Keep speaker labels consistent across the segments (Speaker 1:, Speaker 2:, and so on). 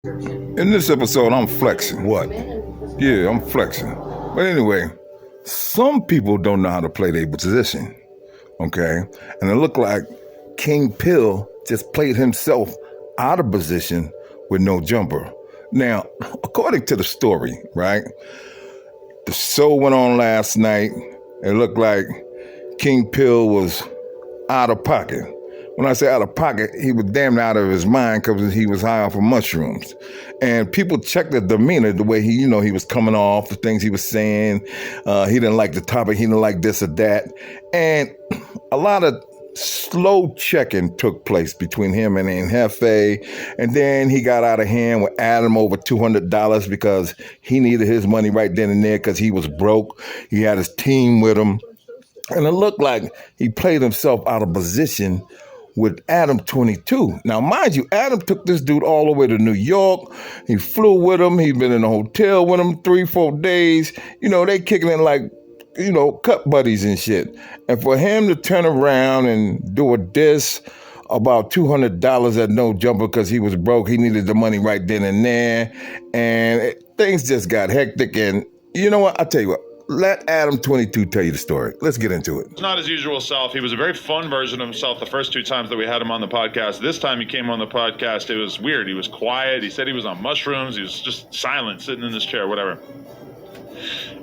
Speaker 1: In this episode, I'm flexing.
Speaker 2: What?
Speaker 1: Yeah, I'm flexing. But anyway, some people don't know how to play their position, okay? And it looked like King Pill just played himself out of position with no jumper. Now, according to the story, right? The show went on last night. It looked like King Pill was out of pocket. When I say out of pocket, he was damn near out of his mind because he was high off of mushrooms. And people checked the demeanor, the way he was coming off, the things he was saying. He didn't like the topic. He didn't like this or that. And a lot of slow checking took place between him and Jefe. And then he got out of hand with Adam over $200 because he needed his money right then and there because he was broke. He had his team with him. And it looked like he played himself out of position with Adam 22. Now, mind you, Adam took this dude all the way to New York. He flew with him. He'd been in a hotel with him 3-4 days. They kicking in like, cut buddies and shit. And for him to turn around and do a diss about $200 at no jumper because he was broke, he needed the money right then and there. And things just got hectic. And you know what? I'll tell you what. Let Adam 22 tell you the story. Let's get into it.
Speaker 3: It's not his usual self. He was a very fun version of himself the first two times that we had him on the podcast. This time he came on the podcast, it was weird. He was quiet. He said he was on mushrooms. He was just silent, sitting in this chair, whatever.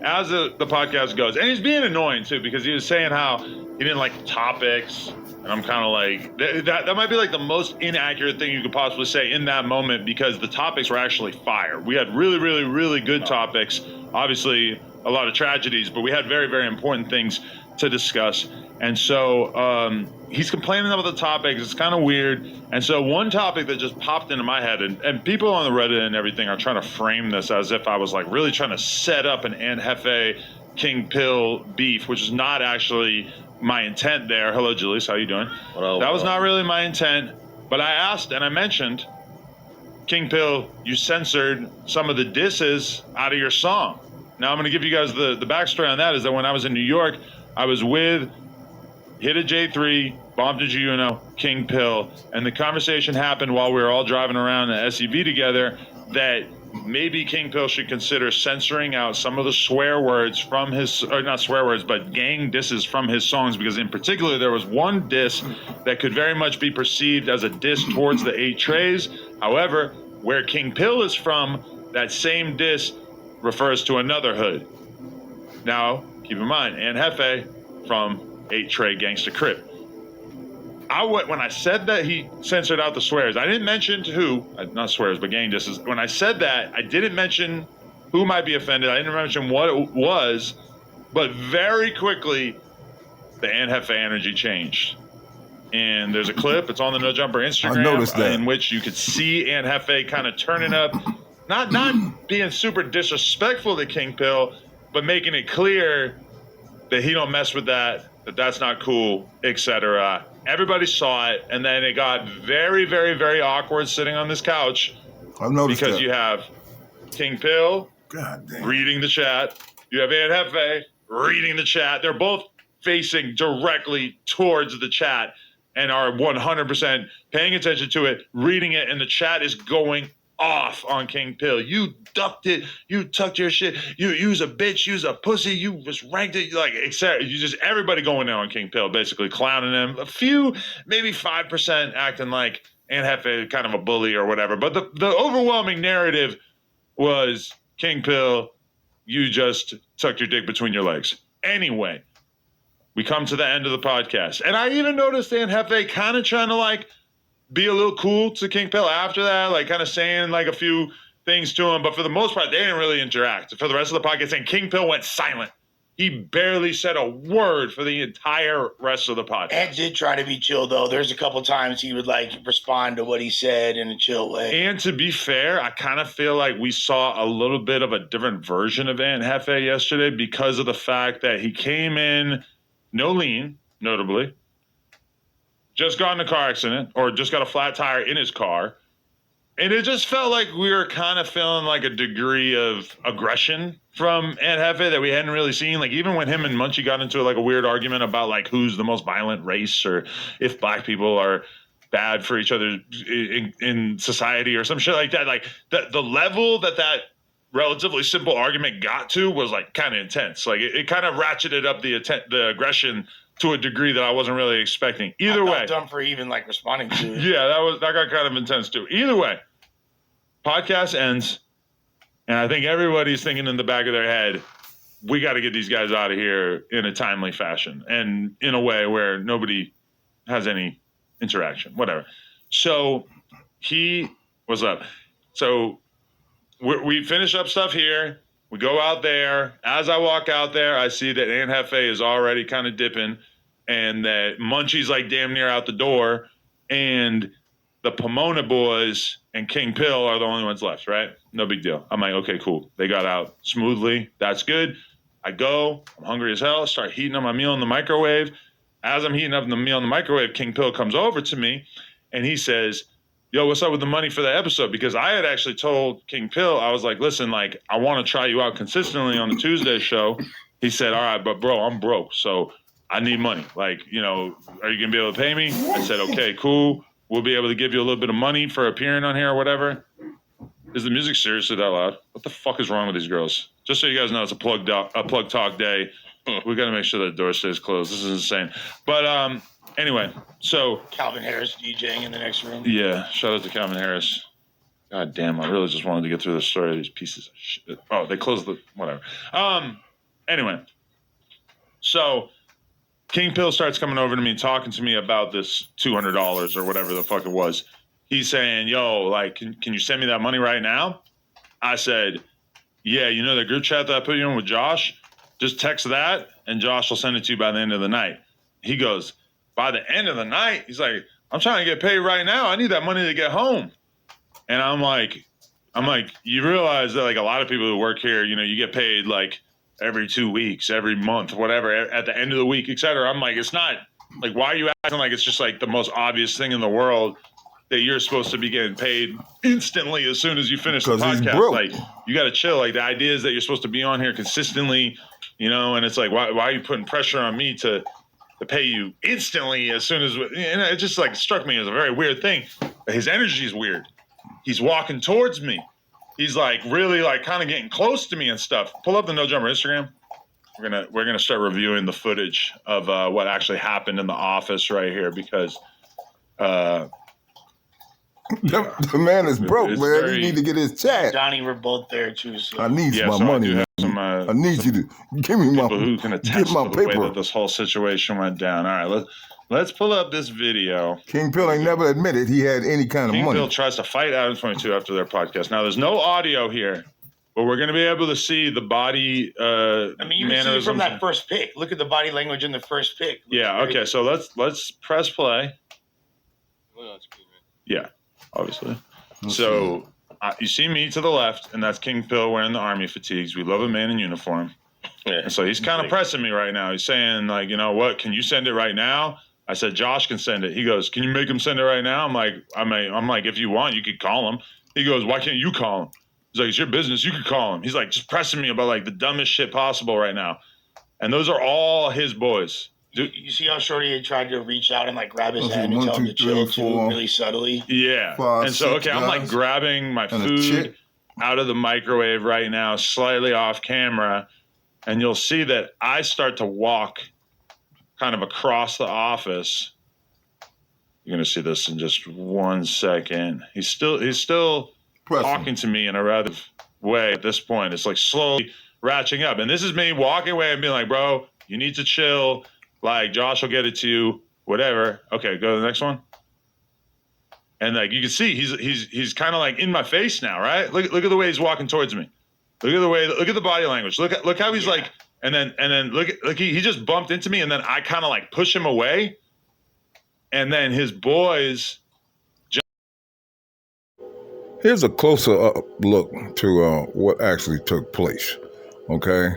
Speaker 3: As the podcast goes, and he's being annoying too, because he was saying how he didn't like the topics. And I'm kind of like, that might be like the most inaccurate thing you could possibly say in that moment, because the topics were actually fire. We had really, really, really good topics. Obviously, a lot of tragedies, but we had very, very important things to discuss. And so he's complaining about the topics. It's kind of weird. And so one topic that just popped into my head, and people on the Reddit and everything are trying to frame this as if I was like really trying to set up an Aunt Jefe King Pill beef, which is not actually my intent there. Hello, Julius. How you doing?
Speaker 2: Hello.
Speaker 3: That was not really my intent. But I asked and I mentioned, King Pill, you censored some of the disses out of your song. Now, I'm going to give you guys the backstory on that, is that when I was in New York, I was with Hit a J3, Bomb to Juno, King Pill, and the conversation happened while we were all driving around an SUV together that maybe King Pill should consider censoring out some of the swear words from his, or not swear words, but gang disses from his songs, because in particular, there was one diss that could very much be perceived as a diss towards the 8 Trays. However, where King Pill is from, that same diss refers to another hood. Now, keep in mind, Aunt Jefe from 8 Tray Gangsta Crip. When I said that he censored out the swears, I didn't mention who, not swears, but gang disses. When I said that, I didn't mention who might be offended. I didn't mention what it was, but very quickly, the Aunt Jefe energy changed. And there's a clip, it's on the No Jumper Instagram,
Speaker 1: I noticed that.
Speaker 3: in which you could see Aunt Jefe kind of turning up, not being super disrespectful to King Pill, but making it clear that he don't mess with that's not cool, etc. Everybody saw it, and then it got very, very, very awkward sitting on this couch.
Speaker 1: I've noticed
Speaker 3: because
Speaker 1: that.
Speaker 3: you have King Pill reading the chat. You have Aunt Jefe reading the chat. They're both facing directly towards the chat and are 100% paying attention to it, reading it, and the chat is going off on King Pill. You ducked it. You tucked your shit. You's a bitch. You's a pussy. You was ranked it. Like, etc. You just, everybody going down on King Pill, basically clowning him. A few, maybe 5% acting like Aunt Jefe kind of a bully or whatever. But the overwhelming narrative was, King Pill, you just tucked your dick between your legs. Anyway, we come to the end of the podcast. And I even noticed Aunt Jefe kind of trying to like be a little cool to King Pill after that, like kind of saying like a few things to him. But for the most part, they didn't really interact. For the rest of the podcast, and King Pill went silent. He barely said a word for the entire rest of the podcast.
Speaker 2: Ed did try to be chill, though. There's a couple times he would like respond to what he said in a chill way.
Speaker 3: And to be fair, I kind of feel like we saw a little bit of a different version of Aunt Jefe yesterday, because of the fact that he came in no lean, notably, just got in a car accident, or just got a flat tire in his car. And it just felt like we were kind of feeling like a degree of aggression from Aunt Jefe that we hadn't really seen. Like, even when him and Munchie got into like a weird argument about like who's the most violent race, or if black people are bad for each other in society or some shit like that. Like the level that relatively simple argument got to was like kind of intense. Like it kind of ratcheted up the aggression to a degree that I wasn't really expecting. Either way,
Speaker 2: dumb for even like responding to it.
Speaker 3: Yeah, that got kind of intense too. Either way, podcast ends, and I think everybody's thinking in the back of their head, we got to get these guys out of here in a timely fashion and in a way where nobody has any interaction, whatever. So what's up? So we finish up stuff here. We go out there. As I walk out there, I see that Aunt Hefe is already kind of dipping and that Munchie's like damn near out the door. And the Pomona boys and King Pill are the only ones left, right? No big deal. I'm like, okay, cool. They got out smoothly. That's good. I go. I'm hungry as hell. Start heating up my meal in the microwave. As I'm heating up the meal in the microwave, King Pill comes over to me and he says, yo, what's up with the money for the episode? Because I had actually told King Pill, I was like, listen, like, I want to try you out consistently on the Tuesday show. He said, all right, but bro, I'm broke. So I need money. Like, you know, are you going to be able to pay me? I said, okay, cool. We'll be able to give you a little bit of money for appearing on here or whatever. Is the music seriously that loud? What the fuck is wrong with these girls? Just so you guys know, it's a plug talk day. We got to make sure that door stays closed. This is insane. But anyway, so
Speaker 2: Calvin Harris DJing in the next room.
Speaker 3: Yeah, shout out to Calvin Harris. God damn, I really just wanted to get through the story of these pieces of shit. Oh, they closed the whatever. Anyway, so King Pill starts coming over to me, talking to me about this $200 or whatever the fuck it was. He's saying, yo, like, can you send me that money right now? I said, yeah, you know the group chat that I put you in with Josh? Just text that, and Josh will send it to you by the end of the night. He goes, by the end of the night? He's like, I'm trying to get paid right now. I need that money to get home. And I'm like, you realize that like a lot of people who work here, you know, you get paid like every 2 weeks, every month, whatever, at the end of the week, et cetera. I'm like, it's not like, why are you acting like it's just like the most obvious thing in the world that you're supposed to be getting paid instantly as soon as you finish the podcast? Like, you got to chill. Like, the idea is that you're supposed to be on here consistently, you know, and it's like, why are you putting pressure on me to pay you instantly as soon as, and it just like struck me as a very weird thing. His energy is weird. He's walking towards me. He's like really like kind of getting close to me and stuff. Pull up the No Jumper Instagram. We're gonna start reviewing the footage of what actually happened in the office right here because
Speaker 1: the man is broke, man.
Speaker 3: very,
Speaker 1: he need to get his chat.
Speaker 2: Donnie, we're both there too. So.
Speaker 1: I need my money, man. I need you to give me my
Speaker 3: people who can attest
Speaker 1: my
Speaker 3: to the
Speaker 1: paper.
Speaker 3: way that this whole situation went down. All right, let's pull up this video.
Speaker 1: King Pill ain't never admitted he had any kind of money.
Speaker 3: King Pill tries to fight Adam 22 after their podcast. Now, there's no audio here, but we're going to be able to see the body
Speaker 2: I mean, you can see
Speaker 3: mannerisms.
Speaker 2: from that first pick. Look at the body language in the first pick.
Speaker 3: Yeah, okay, so let's press play. Yeah, obviously. So you see me to the left, and that's King Pill wearing the army fatigues. We love a man in uniform.
Speaker 2: Yeah.
Speaker 3: And so he's kind of pressing me right now. He's saying, like, you know what, can you send it right now? I said, Josh can send it. He goes, can you make him send it right now? I'm like, if you want, you could call him. He goes, why can't you call him? He's like, it's your business. You could call him. He's like, just pressing me about like the dumbest shit possible right now. And those are all his boys.
Speaker 2: You see how Shorty had tried to reach out and like grab his hand and
Speaker 1: 1,
Speaker 2: tell him
Speaker 1: 2,
Speaker 2: to chill
Speaker 1: 3,
Speaker 2: too,
Speaker 1: 4.
Speaker 2: really subtly?
Speaker 3: Yeah.
Speaker 1: 5,
Speaker 3: and so,
Speaker 1: 6
Speaker 3: okay, I'm like
Speaker 1: guys
Speaker 3: grabbing my
Speaker 1: and a
Speaker 3: food
Speaker 1: chick.
Speaker 3: out of the microwave right now, slightly off camera. And you'll see that I start to walk kind of across the office. You're going to see this in just 1 second. He's still talking to me in a rather way at this point. It's like slowly ratcheting up. And this is me walking away and being like, bro, you need to chill. Like, Josh will get it to you, whatever. Okay, go to the next one. And like you can see, he's kind of like in my face now, right? Look at the way he's walking towards me. Look at the body language. Look how he's like, and then look he just bumped into me, and then I kind of like push him away, and then his boys.
Speaker 1: Here's a closer up look to what actually took place. Okay.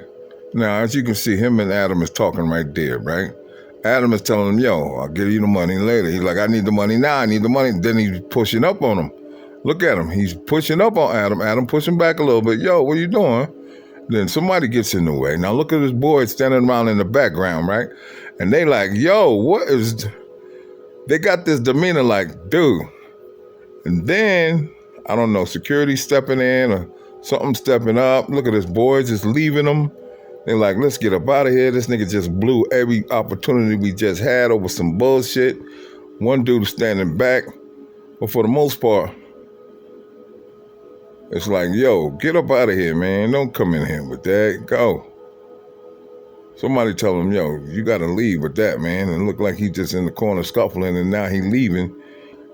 Speaker 1: Now, as you can see, him and Adam is talking right there, right? Adam is telling him, yo, I'll give you the money later. He's like, I need the money now. I need the money. Then he's pushing up on him. Look at him. He's pushing up on Adam. Adam pushing back a little bit. Yo, what are you doing? Then somebody gets in the way. Now, look at his boys standing around in the background, right? And they like, yo, what is... they got this demeanor like, dude. And then, I don't know, security stepping in or something stepping up. Look at this boy just leaving them. They're like, let's get up out of here. This nigga just blew every opportunity we just had over some bullshit. One dude standing back. But for the most part, it's like, yo, get up out of here, man. Don't come in here with that. Go. Somebody tell him, yo, you got to leave with that, man. And it looked like he just in the corner scuffling, and now he leaving.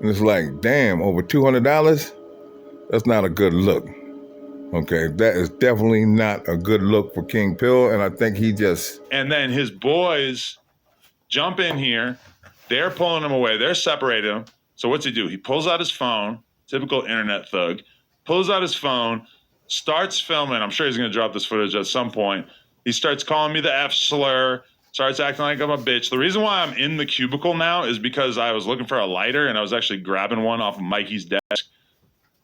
Speaker 1: And it's like, damn, over $200? That's not a good look. Okay, that is definitely not a good look for King Pill, and I think he just...
Speaker 3: And then his boys jump in here. They're pulling him away. They're separating him. So what's he do? He pulls out his phone, typical internet thug, pulls out his phone, starts filming. I'm sure he's going to drop this footage at some point. He starts calling me the F slur, starts acting like I'm a bitch. The reason why I'm in the cubicle now is because I was looking for a lighter, and I was actually grabbing one off of Mikey's desk.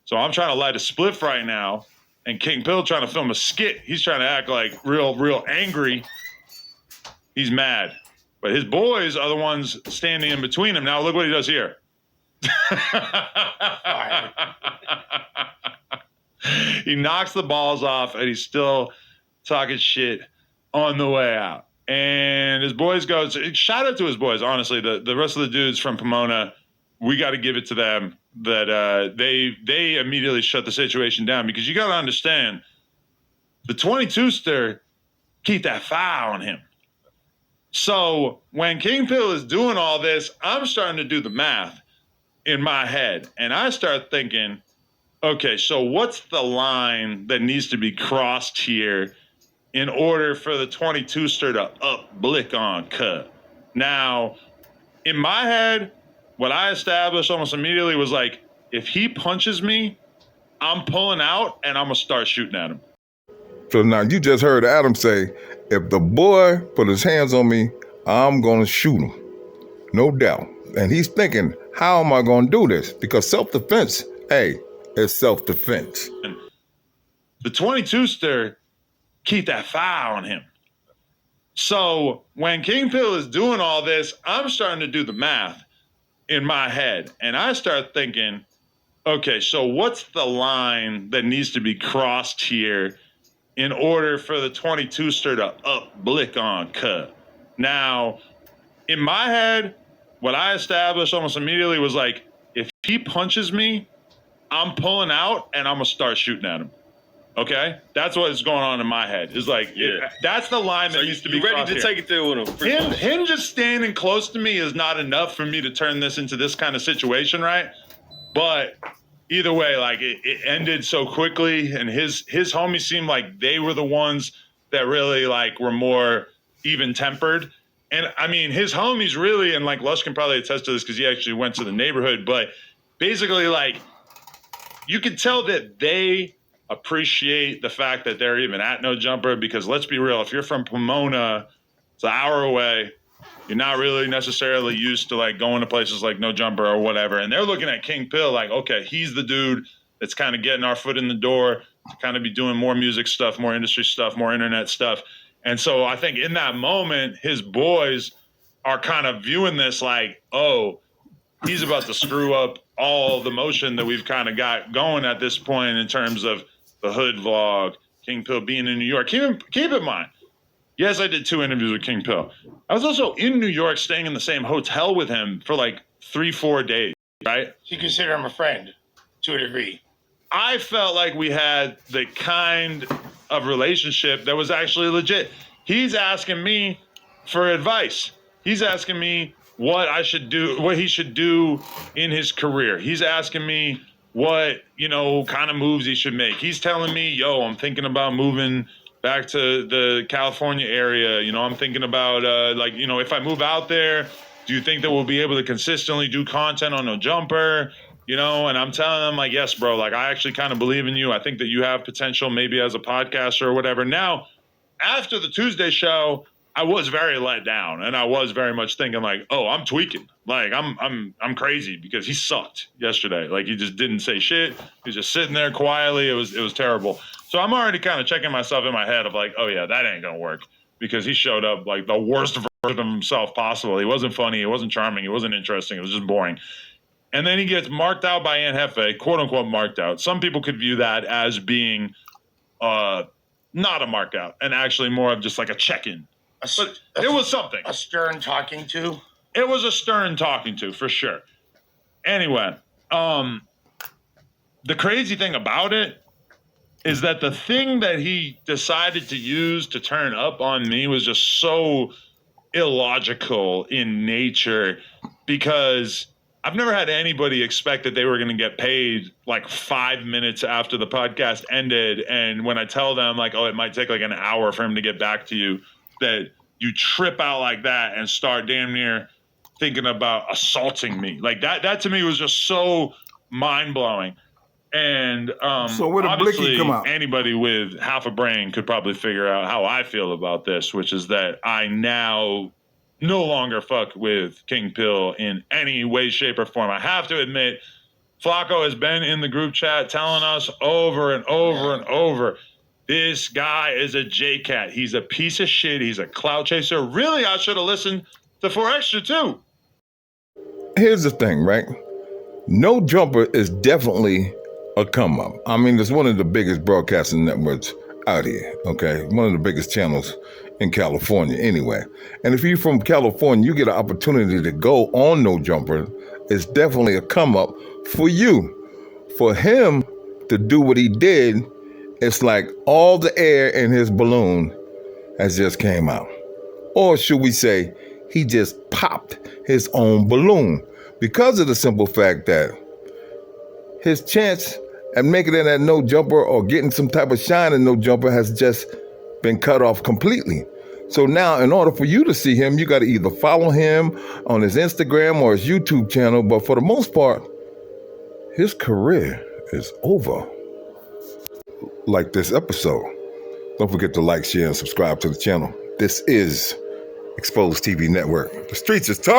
Speaker 3: So I'm trying to light a spliff right now, and King Pill trying to film a skit. He's trying to act like real angry. He's mad. But his boys are the ones standing in between him. Now look what he does here. He knocks the balls off, and he's still talking shit on the way out. And his boys go, shout out to his boys, honestly. The rest of the dudes from Pomona, we got to give it to them that they immediately shut the situation down, because you got to understand, the 22-ster, keep that fire on him. So when King Pill is doing all this, I'm starting to do the math in my head, and I start thinking, okay, so what's the line that needs to be crossed here in order for the 22-ster to up blick on cut? Now, in my head, what I established almost immediately was like, if he punches me, I'm pulling out and I'm going to start shooting at him.
Speaker 1: So now you just heard Adam say, if the boy put his hands on me, I'm going to shoot him. No doubt. And he's thinking, how am I going to do this? Because self-defense, hey, it's self-defense.
Speaker 3: And the 22-ster, keep that fire on him. So when King Pill is doing all this, I'm starting to do the math in my head. And I start thinking, okay, so what's the line that needs to be crossed here in order for the 22-ster to up blick on cut? Now, in my head, what I established almost immediately was like, if he punches me, I'm pulling out and I'm going to start shooting at him. Okay? That's what's going on in my head. It's like, that's the line that needs to be
Speaker 4: ready
Speaker 3: crossed
Speaker 4: to
Speaker 3: here.
Speaker 4: take it there with him.
Speaker 3: Him just standing close to me is not enough for me to turn this into this kind of situation, right? But either way, like it ended so quickly, and his homies seemed like they were the ones that really like were more even tempered. And I mean, his homies really, and like Lush can probably attest to this because he actually went to the neighborhood, but basically like you could tell that they appreciate the fact that they're even at No Jumper, because let's be real, if you're from Pomona, it's an hour away. You're not really necessarily used to like going to places like No Jumper or whatever. And they're looking at King Pill like, okay, he's the dude that's kind of getting our foot in the door to kind of be doing more music stuff, more industry stuff, more internet stuff. And so I think in that moment, his boys are kind of viewing this like, oh, he's about to screw up all the motion that we've kind of got going at this point in terms of the hood vlog, King Pill being in New York. Keep in mind, yes, I did 2 interviews with King Pill. I was also in New York staying in the same hotel with him for like 3-4 days, right?
Speaker 2: So you consider him a friend to a degree.
Speaker 3: I felt like we had the kind of relationship that was actually legit. He's asking me for advice. He's asking me what I should do, what he should do in his career. He's asking me what, kind of moves he should make. He's telling me, yo, I'm thinking about moving back to the California area. I'm thinking about, if I move out there, do you think that we'll be able to consistently do content on No Jumper? And I'm telling them, like, yes, bro, like, I actually kind of believe in you. I think that you have potential maybe as a podcaster or whatever. Now, after the Tuesday show, I was very let down, and I was very much thinking like, oh, I'm tweaking. Like, I'm crazy because he sucked yesterday. Like, he just didn't say shit. He was just sitting there quietly. It was terrible. So I'm already kind of checking myself in my head of like, oh, yeah, that ain't going to work, because he showed up like the worst of himself possible. He wasn't funny. He wasn't charming. He wasn't interesting. It was just boring. And then he gets marked out by Aunt Hefe, quote unquote marked out. Some people could view that as being not a mark out and actually more of just like a check-in. But it was something.
Speaker 2: A stern talking to.
Speaker 3: It was a stern talking to, for sure. Anyway, the crazy thing about it is that the thing that he decided to use to turn up on me was just so illogical in nature, because I've never had anybody expect that they were going to get paid like 5 minutes after the podcast ended. And when I tell them like, oh, it might take like an hour for him to get back to you, that you trip out like that and start damn near thinking about assaulting me. Like that to me was just so mind blowing. And
Speaker 1: So where the blicky
Speaker 3: obviously
Speaker 1: come out?
Speaker 3: anybody with half a brain could probably figure out how I feel about this, which is that I now no longer fuck with King Pill in any way, shape, or form. I have to admit, Flacco has been in the group chat telling us over and over and over, this guy is a J-Cat. He's a piece of shit. He's a clout chaser. Really, I should have listened to 4 Extra too.
Speaker 1: Here's the thing, right? No Jumper is definitely a come up. I mean, it's one of the biggest broadcasting networks out here, okay? One of the biggest channels in California anyway. And if you're from California, you get an opportunity to go on No Jumper. It's definitely a come up for you. For him to do what he did, it's like all the air in his balloon has just came out. Or should we say, he just popped his own balloon because of the simple fact that his chance at making it at No Jumper or getting some type of shine in No Jumper has just been cut off completely. So now, in order for you to see him, you got to either follow him on his Instagram or his YouTube channel. But for the most part, his career is over. Like this episode. Don't forget to like, share, and subscribe to the channel. This is Exposed TV Network. The streets is tough.